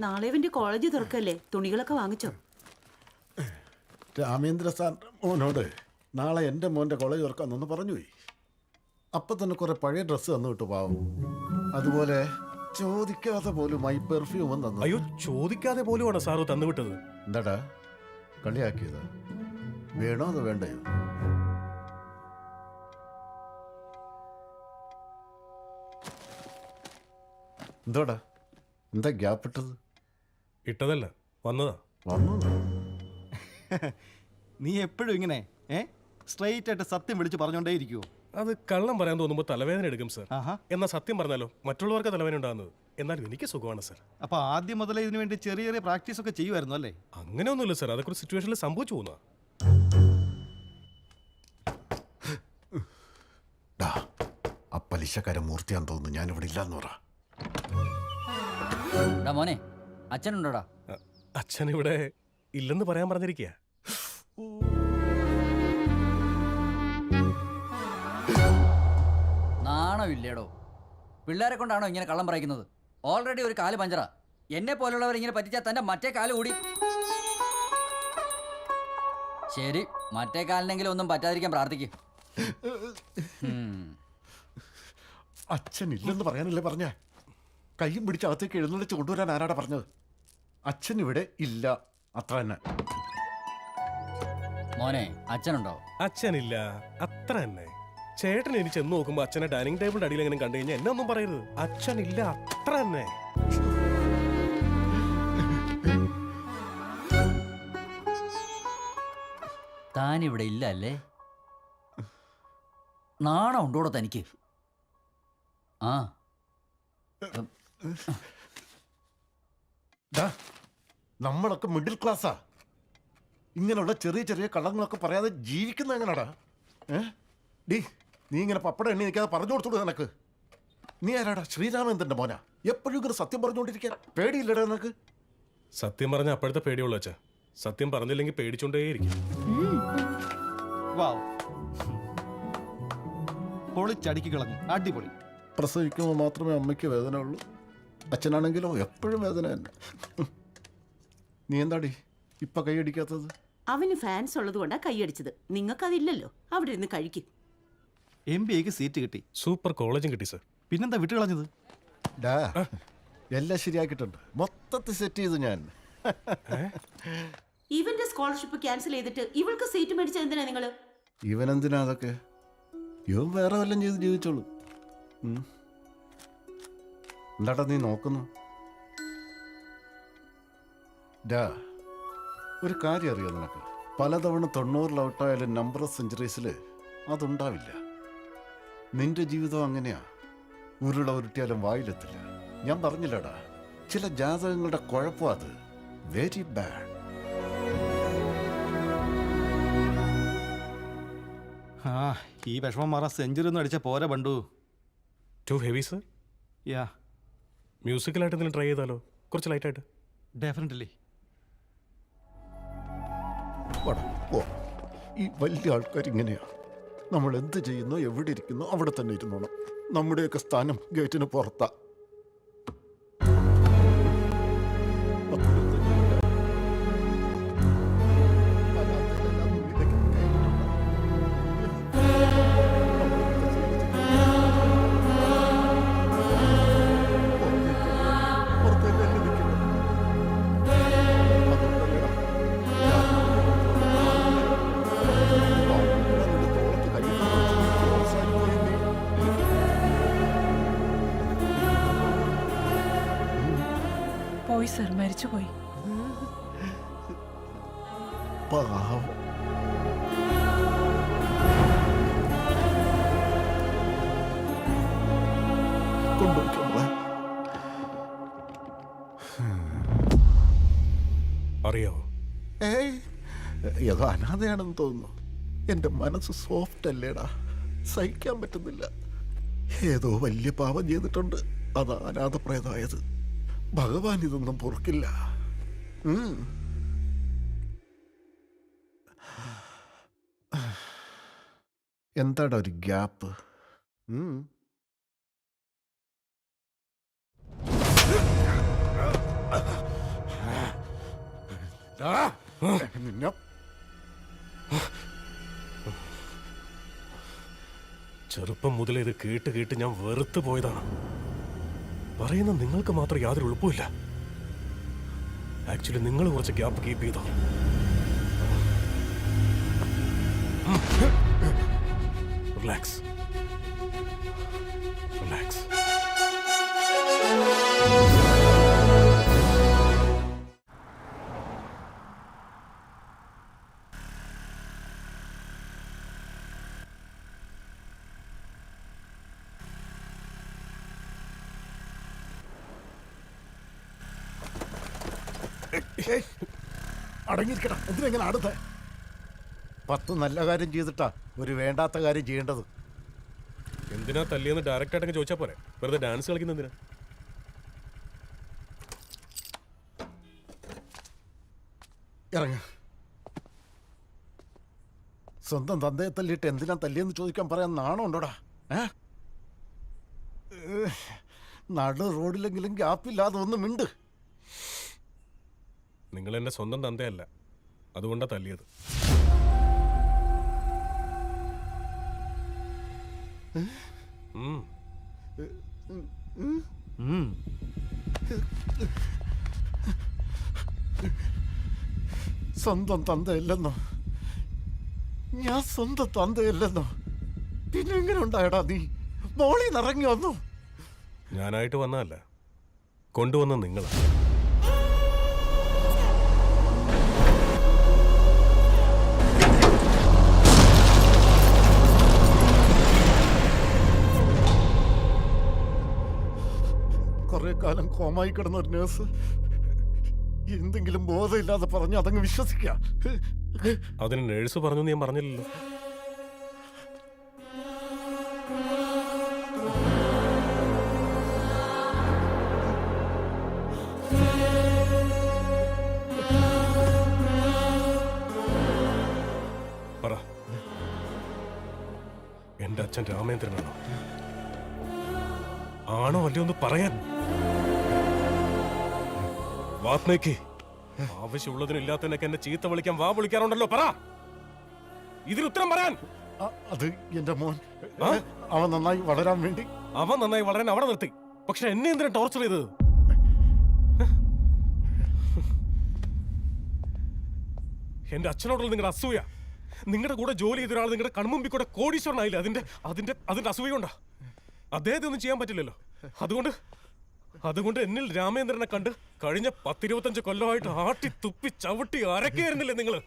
നാളെ ഇവന്റെ കോളേജ് തുറക്കല്ലേ, തുണികളൊക്കെ വാങ്ങിച്ചോ? രാമേന്ദ്ര സാർ മോനോട് നാളെ എൻ്റെ മോൻ്റെ കോളേജ് തുറക്കാമെന്നൊന്ന് പറഞ്ഞു പോയി. അപ്പം തന്നെ കുറേ പഴയ ഡ്രസ്സ് തന്നു വിട്ടു പാവം. അതുപോലെ ചോദിക്കാതെ പോലും ഐ പെർഫ്യൂമും തന്നു. അയ്യോ, ചോദിക്കാതെ പോലുമാണ് സാറ് തന്നുവിട്ടത്. എന്താടാ കളിയാക്കിയത്? വേണോ അത് വേണ്ടയോ? എന്തോടാ എന്താ ഗ്യാപ്പ് ഇട്ടത്? ഇട്ടതല്ല, വന്നതാ. വന്നു നീ എപ്പോഴും ഇങ്ങനെ സ്ട്രൈറ്റ് ആയിട്ട് സത്യം വിളിച്ച് പറഞ്ഞോണ്ടേ ഇരിക്കുവോ? അത് കള്ളം പറയാൻ തോന്നുമ്പോൾ തലവേദന എടുക്കും സാർ. ആഹാ. എന്നാൽ സത്യം പറഞ്ഞാലോ മറ്റുള്ളവർക്ക് തലവേദന ഉണ്ടാകുന്നത്. എന്നാലും എനിക്ക് സുഖമാണ് സാർ. അപ്പൊ ആദ്യം മുതലേ ഇതിനു വേണ്ടി ചെറിയ ചെറിയ പ്രാക്ടീസ് ഒക്കെ ചെയ്യുമായിരുന്നു അല്ലേ? അങ്ങനെയൊന്നുമില്ല സാർ, അതൊക്കെ ഒരു സിറ്റുവേഷനിൽ സംഭവിച്ചു പോകുന്ന. ആ പലിശക്കാരൻ മൂർത്തിയാന്ന് തോന്നുന്നു. ഞാനിവിടെ ഇല്ലാന്ന് പറ. മോനെ, അച്ഛനുണ്ടോടാ? അച്ഛൻ ഇവിടെ ഇല്ലെന്ന് പറയാൻ പറഞ്ഞിരിക്കുക. നാണമില്ലേടോ? പിള്ളേരെ കൊണ്ടാണോ ഇങ്ങനെ കള്ളം പറയുന്നത്? ഓൾറെഡി ഒരു കാല് പഞ്ചറാ. എന്നെ പോലുള്ളവർ ഇങ്ങനെ പറ്റിച്ചാൽ തന്റെ മറ്റേ കാല് കൂടി. ശരി, മറ്റേ കാലിനെങ്കിലും ഒന്നും പറ്റാതിരിക്കാൻ പ്രാർത്ഥിക്കും. അച്ഛൻ ഇല്ലെന്ന് പറയാനല്ലേ പറഞ്ഞ? കയ്യും പിടിച്ച് അകത്തേക്ക് എഴുന്നള്ളിച്ച് കൊണ്ടുവരാൻ ആരാടാ പറഞ്ഞത്? അച്ഛൻ ഇവിടെ ഇല്ല, അത്ര തന്നെ. മോനെ, അച്ഛനുണ്ടോ? അച്ഛനില്ല, അത്ര തന്നെ. ചേട്ടൻ ഇനി ചെന്ന് നോക്കുമ്പോ അച്ഛനെ ഡൈനിങ് ടേബിളിന്റെ അടിയിൽ എങ്ങനെ കണ്ടു കഴിഞ്ഞാൽ എന്നെ ഒന്നും പറയരുത്. അച്ഛനില്ല, അത്ര തന്നെ. താനിവിടെ ഇല്ല അല്ലേ? നാണം ഉണ്ടോടോ തനിക്ക്? ആ, നമ്മളൊക്കെ മിഡിൽ ക്ലാസ്സാ. ഇങ്ങനെയുള്ള ചെറിയ ചെറിയ കള്ളങ്ങളൊക്കെ പറയാതെ ജീവിക്കുന്ന എങ്ങനെടാ? ഡീ, നീ ഇങ്ങനെ പപ്പടം എണ്ണി നിൽക്കാതെ പറഞ്ഞു കൊടുത്തോളൂ നിനക്ക്. നീ ആരാടാ? ശ്രീരാമേന്ദ്രന്റെ മോനാ? എപ്പോഴും ഇങ്ങനെ സത്യം പറഞ്ഞുകൊണ്ടിരിക്കാൻ പേടിയില്ലടാ നിനക്ക്? സത്യം പറഞ്ഞ അപ്പോഴത്തെ പേടിയുള്ളൂ അച്ഛാ. സത്യം പറഞ്ഞില്ലെങ്കിൽ പേടിച്ചോണ്ടേയിരിക്കും. പൊളിച്ചടുക്കി കളഞ്ഞു, അടിപൊളി. പ്രസവിക്കുമ്പോൾ മാത്രമേ അമ്മയ്ക്ക് വേദന ഉള്ളൂ. അച്ഛനാണെങ്കിലോ എപ്പോഴും വേദന തന്നെ. നീ എന്താടി ഇപ്പൊ കൈയടിക്കാത്തത്? അവന് ഫാൻസ് ഉള്ളത് കൊണ്ടാ കൈയടിച്ചത്. നിങ്ങൾക്കതില്ലല്ലോ. അവിടെ ഇരുന്ന് കഴിക്കും. MBAക്ക് സീറ്റ് കിട്ടി, സൂപ്പർ കോളേജും കിട്ടി സാർ. പിന്നെന്താ വിട്ട് കളഞ്ഞത്? എല്ലാം ശരിയാക്കിയിട്ടുണ്ട്, മൊത്തത്തിൽ സെറ്റ് ചെയ്തു ഞാൻ. ഇവന്റെ സ്കോളർഷിപ്പ് ക്യാൻസൽ ചെയ്തിട്ട് ഇവൾക്ക് സീറ്റ് മേടിച്ചത് എന്തിനാ നിങ്ങള്? ഇവനെന്തിനാ അതൊക്കെ? ഇവൻ വേറെ വല്ലതും ചെയ്ത് ജീവിച്ചോളൂ. എന്താടാ നീ നോക്കുന്നു? ഒരു കാര്യം അറിയോ നിനക്ക്? പലതവണ 90 ഔട്ടായാലും നമ്പർ ഓഫ് സെഞ്ചുറീസിൽ അതുണ്ടാവില്ല. നിന്റെ ജീവിതം അങ്ങനെയാ. ഉരുള ഉരുട്ടിയാലും വായിലെത്തില്ല. ഞാൻ പറഞ്ഞില്ലടാ, ചില ജാതകങ്ങളുടെ കുഴപ്പം അത്. Very bad. ഈ വിഷമം മാറാൻ സെഞ്ചുറി ഒന്നും അടിച്ച പോരാ ബണ്ടു. Too heavy sir? യാ, മ്യൂസിക്കലായിട്ട് എന്തെങ്കിലും ട്രൈ ചെയ്താലോ? കുറച്ച് ലൈറ്റായിട്ട്. ഡെഫിനറ്റ്ലി. ഈ വലിയ ആൾക്കാർ ഇങ്ങനെയാ. നമ്മൾ എന്ത് ചെയ്യുന്നോ എവിടെ ഇരിക്കുന്നോ അവിടെ തന്നെ ഇരുന്നോണം. നമ്മുടെയൊക്കെ സ്ഥാനം ഗേറ്റിന് പുറത്താ. പോയി സർ, മരിച്ചുപോയി. പാവം. അറിയാവോ? ഏതോ അനാഥയാണെന്ന് തോന്നുന്നു. എൻ്റെ മനസ്സ് സോഫ്റ്റ് അല്ലേടാ, സഹിക്കാൻ പറ്റുന്നില്ല. ഏതോ വലിയ പാപം ചെയ്തിട്ടുണ്ട്, അതാ അനാഥപ്രേതമായത്. ഭഗവാൻ ഇതൊന്നും പൊറുക്കില്ല. എന്താടാ ഒരു ഗ്യാപ്പ്? ആ, നിന്നെ ചെറുപ്പം മുതലേ ഇത് കേട്ട് കേട്ട് ഞാൻ വെറുത്തു പോയതാണ്. പറയുന്ന നിങ്ങൾക്ക് മാത്രം യാതൊരു എളുപ്പമില്ല. ആക്ച്വലി നിങ്ങൾ കുറച്ച് ഗ്യാപ്പ് കീപ്പ് ചെയ്തോ. Relax relax. അടങ്ങിയിരിക്കണം. എന്തിനെങ്ങനെ അടുത്ത 10 നല്ല കാര്യം ചെയ്തിട്ടാ ഒരു വേണ്ടാത്ത കാര്യം ചെയ്യേണ്ടത്. എന്തിനാ തല്ലിയെന്ന് ഡയറക്റ്റ് ആയിട്ടൊക്കെ ചോദിച്ചാൽ പോരെ? വെറുതെ ഡാൻസ് കളിക്കുന്ന എന്തിനാ? ഇറങ്ങ. സ്വന്തം തന്തയെ തല്ലിയിട്ട് എന്തിനാ തല്ലിയെന്ന് ചോദിക്കാൻ പറയാൻ നാണം ഉണ്ടോടാ? നടു റോഡിലെങ്കിലും ഗ്യാപ്പില്ലാതെ ഒന്ന് മിണ്ട്. നിങ്ങൾ എന്റെ സ്വന്തം തന്തയല്ല, അതുകൊണ്ടാ തല്ലിയത്. സ്വന്തം തന്തയല്ലെന്നോ? ഞാൻ സ്വന്തം തന്തയല്ലെന്നോ? പിന്നെ എങ്ങനെ ഉണ്ടായടാ നീ? മോളിൽ നിറങ്ങി വന്നു. ഞാനായിട്ട് വന്നതല്ല, കൊണ്ടുവന്ന നിങ്ങളാ. കുറെ കാലം കോമായി കിടന്ന ഒരു നേഴ്സ് എന്തെങ്കിലും ബോധമില്ലാതെ പറഞ്ഞ് അതങ്ങ് വിശ്വസിക്കുക. അതിന് നേഴ്സ് പറഞ്ഞു ഞാൻ പറഞ്ഞില്ലല്ലോ. പറ, എന്റെ അച്ഛൻ രാമേന്ദ്രനാണോ? ആണോ അല്ലയോ ഒന്ന് പറയാൻ. വാത്മയ്ക്ക് ആവശ്യമുള്ളതിനില്ലാത്തതിനൊക്കെ എന്നെ ചീത്ത വിളിക്കാൻ വാ വിളിക്കാറുണ്ടല്ലോ. പറ, ഇതിന് ഉത്തരം പറയാൻ. അത് എന്റെ മോൻ, അവൻ നന്നായി വളരാൻ വേണ്ടി. അവൻ നന്നായി വളരാൻ അവിടെ നിർത്തി, പക്ഷെ എന്നെ എന്തിനാ ടോർച്ചർ ചെയ്തത്? എന്റെ അച്ഛനോടുള്ള നിങ്ങളുടെ അസൂയ. നിങ്ങളുടെ കൂടെ ജോലി ചെയ്ത ഒരാൾ നിങ്ങളുടെ കൺമുമ്പിൽ കൂടെ കോടീശ്വരനായില്ല. അതിന്റെ അസൂയ കൊണ്ടാ. അദ്ദേഹത്തെ ഒന്നും ചെയ്യാൻ പറ്റില്ലല്ലോ. അതുകൊണ്ട് എന്നിൽ രാമേന്ദ്രനെ കണ്ട് കഴിഞ്ഞ 10-25 കൊല്ലമായിട്ട് ആട്ടി തുപ്പി ചവിട്ടി അരക്കായിരുന്നില്ലേ നിങ്ങള്?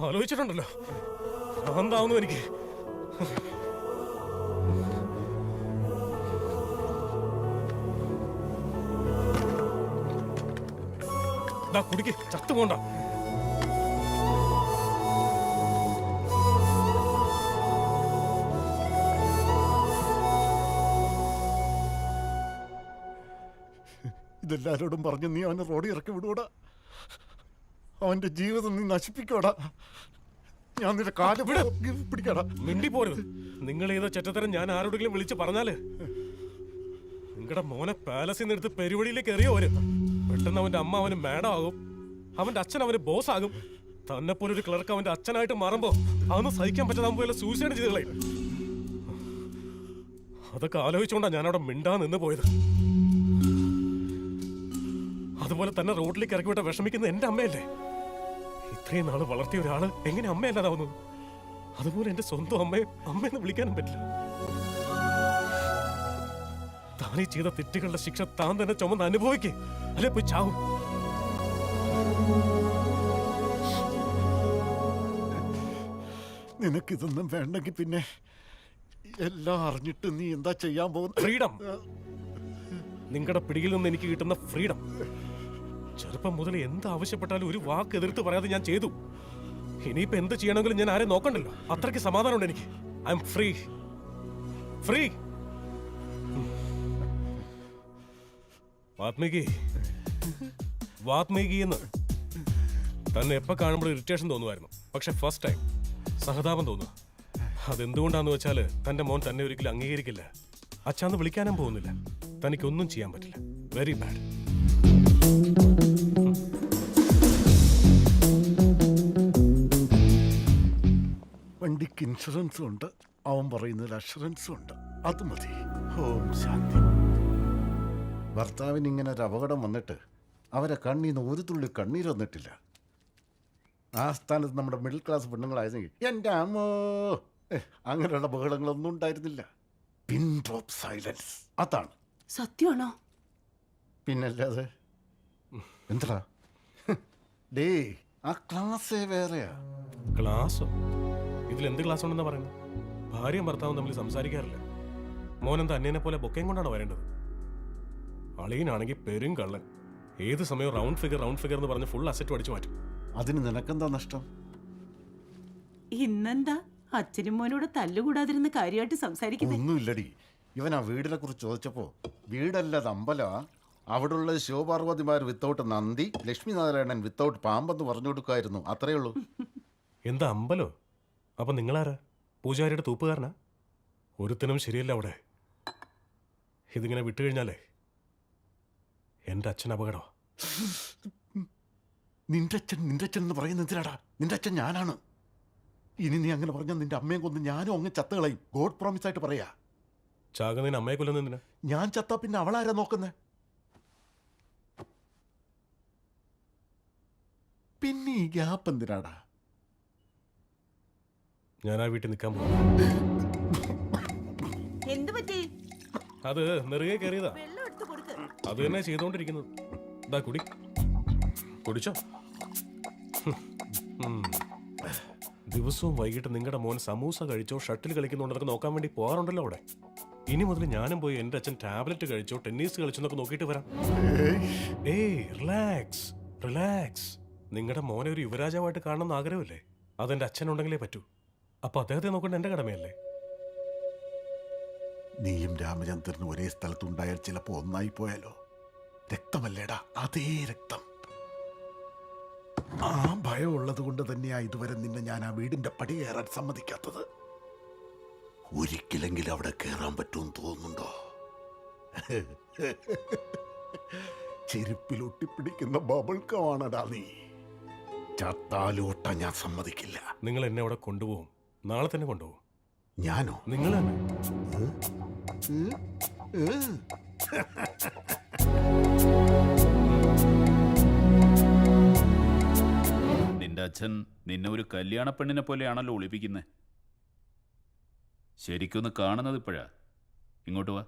ആലോചിച്ചിട്ടുണ്ടല്ലോ എന്താവുന്നു എനിക്ക്. കുടിക്ക്, ചത്തുപോണ്ട. ഇതെല്ലാരോടും പറഞ്ഞ് നീ അവനെ റോഡിൽ ഇറക്കി വിടൂടാ. അവന്റെ ജീവിതം നീ നശിപ്പിക്കോടാ. ഞാൻ നിന്റെ കാല് പിടിക്കടാ. മിണ്ടി പോരുത്. നിങ്ങൾ ഏതോ ചെറ്റത്തരം ഞാൻ ആരോടെങ്കിലും വിളിച്ച് പറഞ്ഞാല് നിങ്ങളുടെ മോനെ പാലസിൽ നിന്ന് എടുത്ത് പെരുവഴിയിലേക്ക് എറിയോ അവര്. പെട്ടെന്ന് അവന്റെ അമ്മ അവന് മാഡം ആകും, അവന്റെ അച്ഛൻ അവന് ബോസ് ആകും. തന്നെ പോലെ ഒരു ക്ലർക്ക് അവന്റെ അച്ഛനായിട്ട് മാറുമ്പോ അതൊന്നും സഹിക്കാൻ പറ്റാതെ പോലെ സൂസൈഡ് ചെയ്ത് കളയും. അതൊക്കെ ആലോചിച്ചുകൊണ്ടാണ് ഞാൻ അവിടെ മിണ്ടാ നിന്ന് പോയത്. അതുപോലെ തന്നെ റോഡിലേക്ക് ഇറക്കി വിട്ട വിഷമിക്കുന്ന എന്റെ അമ്മയല്ലേ? ഇത്രയും നാള് വളർത്തിയ ഒരാള് എങ്ങനെ അമ്മയല്ലാതാവുന്നു? അതുപോലെ എന്റെ സ്വന്തം അമ്മയെന്ന് വിളിക്കാനും പറ്റില്ല. താനീ ചെയ്ത തെറ്റുകളുടെ ശിക്ഷ താൻ തന്നെ ചുമന്ന് അനുഭവിക്കേ, അല്ലെ പോയി ചാവും. നിനക്കിതൊന്നും വേണ്ടെങ്കിൽ പിന്നെ എല്ലാം അറിഞ്ഞിട്ട് നീ എന്താ ചെയ്യാൻ പോകുന്നത്? ഫ്രീഡം. നിങ്ങളുടെ പിടിയിൽ നിന്ന് എനിക്ക് കിട്ടുന്ന ഫ്രീഡം. ചെറുപ്പം മുതൽ എന്ത് ആവശ്യപ്പെട്ടാലും ഒരു വാക്ക് എതിർത്ത് പറയാതെ ഞാൻ ചെയ്തു. ഇനിയിപ്പോ എന്ത് ചെയ്യണമെങ്കിലും ഞാൻ ആരെ നോക്കണ്ടല്ലോ. അത്രയ്ക്ക് സമാധാനമുണ്ട് എനിക്ക്. I M free. Free. Valmiki എന്ന് തന്നെ എപ്പോ കാണുമ്പോൾ ഇറിറ്റേഷൻ തോന്നുമായിരുന്നു. പക്ഷെ ഫസ്റ്റ് ടൈം സഹതാപം തോന്നുക. അതെന്തുകൊണ്ടാന്ന് വെച്ചാല് തന്റെ മോൻ തന്നെ ഒരിക്കലും അംഗീകരിക്കില്ല. അച്ഛാന്ന് വിളിക്കാനും പോകുന്നില്ല. തനിക്കൊന്നും ചെയ്യാൻ പറ്റില്ല. Very bad. വണ്ടിക്ക് ഇൻഷുറൻസും ഉണ്ട്, അവൻ പറയുന്നതിൽ അഷുറൻസും ഉണ്ട്. അത് മതി. ഓം ശാന്തി. ഭർത്താവിന് ഇങ്ങനെ ഒരു അപകടം വന്നിട്ട് അവരെ കണ്ണീന്ന് ഒരു തുള്ളി കണ്ണീര് വന്നിട്ടില്ല. ആ സ്ഥാനത്ത് നമ്മുടെ മിഡിൽ ക്ലാസ് പെണ്ണുങ്ങളായിരുന്നെങ്കിൽ എൻ്റെ അമ്മോ അങ്ങനെയുള്ള ബഹളങ്ങളൊന്നും ഉണ്ടായിരുന്നില്ല. പിൻ ഡ്രോപ്പ് സൈലൻസ്. അതാണ് സത്യമാണോ? പിന്നല്ലാതെ. എന്താ ഡേ, ആ ക്ലാസ്സേ വേറെയാ. ക്ലാസ്സോ? ഇതിലെന്ത് ക്ലാസ് ഉണ്ടെന്നാ പറയുന്നത്? ഭാര്യയും ഭർത്താവും തമ്മിൽ സംസാരിക്കാറില്ല. മോനെന്താ അന്യനെ പോലെ ബൊക്കയും കൊണ്ടാണ് വരേണ്ടത്? അളിയനാണെങ്കിൽ പെരും കള്ളൻ. ഏത് സമയവും റൗണ്ട് ഫിഗർ എന്ന് പറഞ്ഞ് ഫുൾ അസറ്റ് അടിച്ചു മാറ്റും. അതിന് നിനക്കെന്താ നഷ്ടം? ഇന്നെന്താ അച്ഛനും മോനോട് തല്ലുകൂടാതിരുന്ന് കാര്യമായിട്ട് സംസാരിക്കുന്നേ? ഒന്നുമില്ലടി. ഇവൻ ആ വീടിനെ കുറിച്ച് ചോദിച്ചപ്പോ വീടല്ലത് അമ്പലമാ, അവിടെയുള്ള ശിവപാർവതിമാർ വിത്തൗട്ട് നന്ദി, ലക്ഷ്മി നാരായണൻ വിത്തൗട്ട് പാമ്പെന്ന് പറഞ്ഞു കൊടുക്കുമായിരുന്നു. അത്രേ ഉള്ളൂ. എന്താ അമ്പലോ? അപ്പൊ നിങ്ങളാരാ? പൂജാരിയുടെ തൂപ്പുകാരനാ? ഒരുത്തനും ശരിയല്ല അവിടെ. ഇതിങ്ങനെ വിട്ടുകഴിഞ്ഞാലേ എൻ്റെ അച്ഛൻ അപകടമാ. നിന്റെ അച്ഛൻ എന്ന് പറയുന്നത് എന്തിനാടാ? നിന്റെ അച്ഛൻ ഞാനാണ്. ഇനി നീ അങ്ങനെ പറഞ്ഞാൽ നിന്റെ അമ്മയെ കൊന്ന് ഞാനും അങ്ങ് ചത്തുകളയും. ഗോഡ് പ്രോമിസ് ആയിട്ട് പറയാ. ചാകുന്നതിന് അമ്മയെ കൊല്ലുന്നതിന്? ഞാൻ ചത്താ പിന്നെ അവളാരാ നോക്കുന്നേ? പിന്നെ ഈ ഗ്യാപ്പ് എന്തിനാടാ? ഞാൻ ആ വീട്ടിൽ നിൽക്കാൻ പോകും. എന്ത് പറ്റി? അത് നെറുകെ കയറിയതാ. വെള്ളം എടുത്ത് കൊടുക്ക്. അത് തന്നെ ചെയ്തോണ്ടിരിക്കുന്നത്. ഇതാ കുടിച്ചോ. ദിവസവും വൈകിട്ട് നിങ്ങളുടെ മോൻ സമൂസ കഴിച്ചോ ഷട്ടിൽ കളിക്കുന്നുണ്ടെന്നൊക്കെ നോക്കാൻ വേണ്ടി പോകാറുണ്ടല്ലോ അവിടെ. ഇനി മുതൽ ഞാനും പോയി എൻ്റെ അച്ഛൻ ടാബ്ലറ്റ് കഴിച്ചോ ടെന്നീസ് കളിച്ചോ എന്നൊക്കെ നോക്കിയിട്ട് വരാം. ഏയ് റിലാക്സ്. നിങ്ങളുടെ മോനെ ഒരു യുവരാജാവായിട്ട് കാണണമെന്ന് ആഗ്രഹമില്ലേ? അതെന്റെ അച്ഛനുണ്ടെങ്കിലേ പറ്റൂ. അപ്പൊ അദ്ദേഹത്തെ നോക്കേണ്ട എന്റെ കടമയല്ലേ? നീയും രാമചന്ദ്രനും ഒരേ സ്ഥലത്തുണ്ടായാൽ ചിലപ്പോ ഒന്നായി പോയാലോ? രക്തമല്ലേടാ, അതേ രക്തം. ആ ഭയം ഉള്ളത് കൊണ്ട് തന്നെയാ ഇതുവരെ നിന്നെ ഞാൻ ആ വീടിന്റെ പടി കയറാൻ സമ്മതിക്കാത്തത്. ഒരിക്കലെങ്കിലും അവിടെ കയറാൻ പറ്റുമെന്ന് തോന്നുന്നുണ്ടോ? ചെരുപ്പിൽ ഒട്ടിപ്പിടിക്കുന്ന ബബിൾക്കമാണടാ നീ. ചത്താലോട്ട ഞാൻ സമ്മതിക്കില്ല. നിങ്ങൾ എന്നെ അവിടെ കൊണ്ടുപോകും. നാളെ തന്നെ കൊണ്ടുപോകും. ഞാനോ? നിങ്ങൾ തന്നെ. നിന്റെ അച്ഛൻ നിന്നെ ഒരു കല്യാണ പെണ്ണിനെ പോലെയാണല്ലോ ഒളിപ്പിക്കുന്നത്. ശരിക്കൊന്ന് കാണുന്നത് ഇപ്പോഴാ. ഇങ്ങോട്ട് വാ.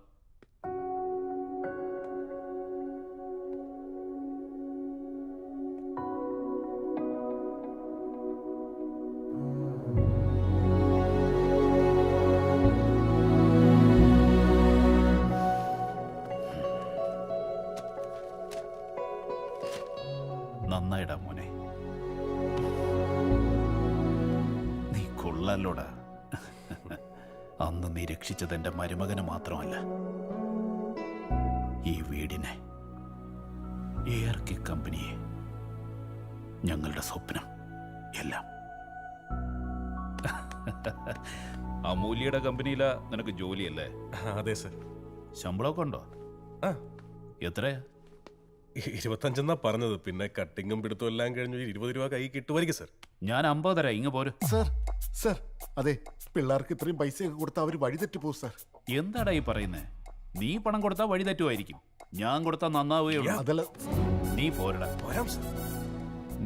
നന്നായിടാ മോനെ, നീ കൊള്ളാലോടാ. അന്ന് നീ രക്ഷിച്ചത് എൻ്റെ മരുമകനെ മാത്രമല്ല, ഈ വീടിനെ, ARK കമ്പനിയെ, ഞങ്ങളുടെ സ്വപ്നം എല്ലാം. അമൂല്യയുടെ കമ്പനിയിലാ നിനക്ക് ജോലിയല്ലേ? അതെ സർ. ശമ്പളമൊക്കെ ഉണ്ടോ? ആ, എത്രയാ? 25 പറഞ്ഞത്. പിന്നെ കട്ടിങ്ങും പിടുത്തവും എല്ലാം കഴിഞ്ഞ് 20 രൂപ കൈ കിട്ടുമായിരിക്കും സർ. ഞാൻ 50 തരാം. ഇങ്ങ് പോര്. സർ അതെ, പിള്ളേർക്ക് ഇത്രയും പൈസയൊക്കെ കൊടുത്താൽ അവർ വഴിതെറ്റി പോകും സർ. എന്താടാ ഈ പറയുന്നേ? നീ പണം കൊടുത്താൽ വഴി തെറ്റുമായിരിക്കും, ഞാൻ കൊടുത്താൽ നന്നാവുകയുള്ളൂ. അതല്ല, നീ പോരടാ. വരാം സർ.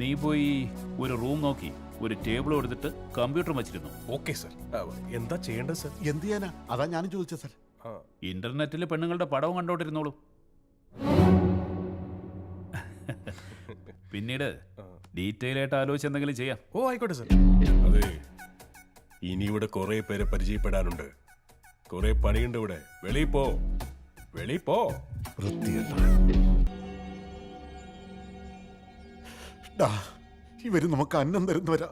നീ പോയി ഒരു റൂം നോക്കി ഒരു ടേബിൾ എടുത്തിട്ട് കമ്പ്യൂട്ടർ വെച്ചിരുന്നു. Okay sir. എന്താ ചെയ്യേണ്ടത് സർ? എന്ത് ചെയ്യാനാ? അതാ ഞാനും ചോദിച്ചത് സർ. ഇന്റർനെറ്റിൽ പെണ്ണുങ്ങളുടെ പടവും കണ്ടോണ്ടിരുന്നോളൂ. പിന്നീട് ഡീറ്റെയിൽ ആയിട്ട് ആലോചിച്ച് എന്തെങ്കിലും ചെയ്യാം. ഓ ആയിക്കോട്ടെ സർ. അതെ, ഇനി ഇവിടെ കുറെ പേരെ പരിചയപ്പെടാനുണ്ട്. കുറെ പണിയുണ്ട് ഇവിടെ. വെളി പോ. ഇവര് നമുക്ക് അന്നം തരുന്നവരാ,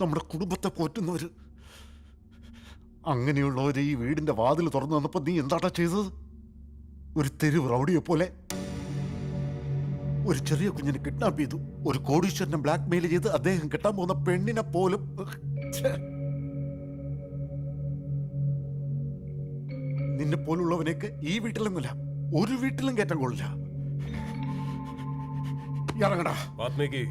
നമ്മുടെ കുടുംബത്തെ പോറ്റുന്നവര്. അങ്ങനെയുള്ളവര് ഈ വീടിന്റെ വാതിൽ തുറന്നു വന്നപ്പോ നീ എന്താട്ടാ ചെയ്തത്? ഒരു തെരുവ് റൗഡിയെ പോലെ ഒരു ചെറിയ കുഞ്ഞിനെ കിഡ്നാപ്പ് ചെയ്തു. ഒരു കോടീശ്വരനെ ബ്ലാക്ക് മെയിൽ ചെയ്ത് അദ്ദേഹം കെട്ടാൻ പോകുന്ന പെണ്ണിനെ പോലും. നിന്നെ പോലുള്ളവനേക്ക് ഈ വീട്ടിലൊന്നുമില്ല, ഒരു വീട്ടിലും കയറ്റാൻ കൊള്ളില്ല. ഇറങ്ങടാ. വാത്മീകി,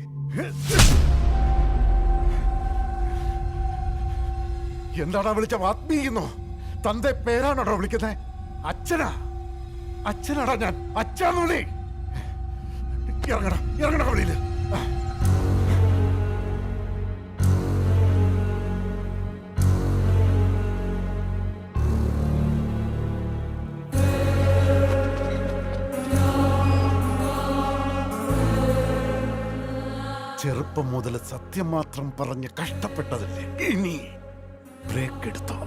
എന്താടാ വിളിച്ച ആത്മീയുന്നോ? തന്റെ പേരാണോടാ വിളിക്കുന്നേ? അച്ഛനാ? അച്ഛനാടാ ഞാൻ. അച്ഛാന്ന് വിളി. ഇറങ്ങടാ, ഇറങ്ങടാ വിളിയില്. ചെറുപ്പം മുതൽ സത്യം മാത്രം പറഞ്ഞ് കഷ്ടപ്പെട്ടതല്ലേ? ഇനി ബ്രേക്ക് എടുത്തോ.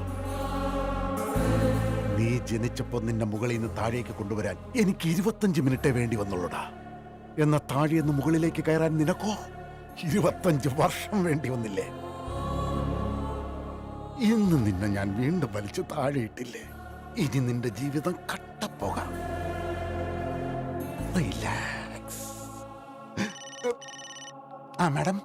നീ ജനിച്ചപ്പോ നിന്നെ മുകളിൽ നിന്ന് താഴേക്ക് കൊണ്ടുവരാൻ എനിക്ക് 25 മിനിറ്റേ വേണ്ടി വന്നുള്ളൂടാ. എന്ന താഴെന്ന് മുകളിലേക്ക് കയറാൻ നിനക്കോ 25 വർഷം വേണ്ടി വന്നില്ലേ? ഇന്ന് നിന്നെ ഞാൻ വീണ്ടും വലിച്ചു താഴെയിട്ടില്ലേ? ഇനി നിന്റെ ജീവിതം കട്ടപ്പോകാം. റിലാക്സ്. ആ മാഡം,